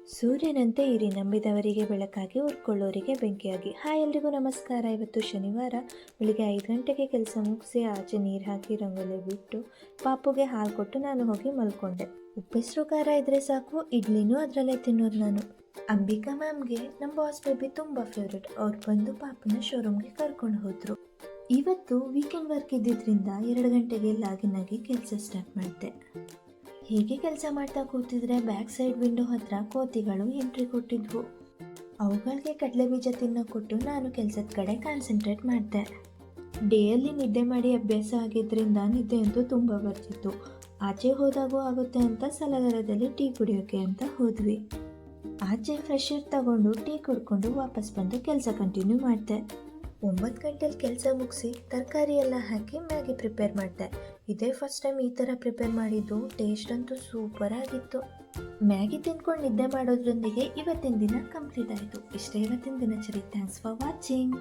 ಸೂರ್ಯನಂತೆ ಇರಿ, ನಂಬಿದವರಿಗೆ ಬೆಳಕಾಗಿ, ಉರ್ಕೊಳ್ಳೋರಿಗೆ ಬೆಂಕಿಯಾಗಿ. ಹಾಯ್ ಎಲ್ರಿಗೂ ನಮಸ್ಕಾರ. ಇವತ್ತು ಶನಿವಾರ ಬೆಳಿಗ್ಗೆ 5 ಗಂಟೆಗೆ ಕೆಲಸ ಮುಗಿಸಿ ಆಚೆ ನೀರು ಹಾಕಿ ರಂಗೋಲಿ ಬಿಟ್ಟು ಪಾಪುಗೆ ಹಾಲು ಕೊಟ್ಟು ನಾನು ಹೋಗಿ ಮಲ್ಕೊಂಡೆ. ಉಪ್ಪೆಸರು ಖಾರ ಇದ್ರೆ ಸಾಕು, ಇಡ್ಲಿನೂ ಅದರಲ್ಲೇ ತಿನ್ನೋದು ನಾನು. ಅಂಬಿಕಾ ಮ್ಯಾಮ್ಗೆ ನಮ್ಮ ಬಾಸ್ ಬೇಬಿ ತುಂಬ ಫೇವ್ರೆಟ್. ಅವ್ರು ಬಂದು ಪಾಪನ ಶೋರೂಮ್ಗೆ ಕರ್ಕೊಂಡು ಹೋದ್ರು. ಇವತ್ತು ವೀಕೆಂಡ್ ವರ್ಕ್ ಇದ್ದಿದ್ದರಿಂದ 2 ಗಂಟೆಗೆ ಲಾಗಿನ್ ಆಗಿ ಕೆಲಸ ಸ್ಟಾರ್ಟ್ ಮಾಡಿದೆ. ಹೀಗೆ ಕೆಲಸ ಮಾಡ್ತಾ ಕೂತಿದ್ರೆ ಬ್ಯಾಕ್ ಸೈಡ್ ವಿಂಡೋ ಹತ್ರ ಕೋತಿಗಳು ಎಂಟ್ರಿ ಕೊಟ್ಟಿದ್ವು. ಅವುಗಳಿಗೆ ಕಡಲೆ ಬೀಜ ತಿನ್ನೋ ಕೊಟ್ಟು ನಾನು ಕೆಲಸದ ಕಡೆ ಕಾನ್ಸಂಟ್ರೇಟ್ ಮಾಡಿದೆ. ಡೇಯಲ್ಲಿ ನಿದ್ದೆ ಮಾಡಿ ಅಭ್ಯಾಸ ಆಗಿದ್ದರಿಂದ ನಿದ್ದೆ ಅಂತೂ ತುಂಬ ಬರ್ತಿತ್ತು. ಆಚೆ ಹೋದಾಗೂ ಆಗುತ್ತೆ ಅಂತ ಸಲಗರದಲ್ಲಿ ಟೀ ಕುಡಿಯೋಕೆ ಅಂತ ಹೋದ್ವಿ. ಆಚೆ ಫ್ರೆಶ್ ಏರ್ ತಗೊಂಡು ಟೀ ಕುಡ್ಕೊಂಡು ವಾಪಸ್ ಬಂದು ಕೆಲಸ ಕಂಟಿನ್ಯೂ ಮಾಡಿದೆ. 9 ಗಂಟೆಲಿ ಕೆಲಸ ಮುಗಿಸಿ ತರಕಾರಿ ಎಲ್ಲ ಹಾಕಿ ಮ್ಯಾಗಿ ಪ್ರಿಪೇರ್ ಮಾಡಿದೆ. ಇದೇ ಫಸ್ಟ್ ಟೈಮ್ ಈ ಥರ ಪ್ರಿಪೇರ್ ಮಾಡಿದ್ದು. ಟೇಸ್ಟ್ ಅಂತೂ ಸೂಪರ್ ಆಗಿತ್ತು. ಮ್ಯಾಗಿ ತಿನ್ಕೊಂಡು ನಿದ್ದೆ ಮಾಡೋದ್ರೊಂದಿಗೆ ಇವತ್ತಿನ ದಿನ ಕಂಪ್ಲೀಟ್ ಆಯಿತು. ಇಷ್ಟೇ ಇವತ್ತಿನ ದಿನಚರಿ. Thanks for watching.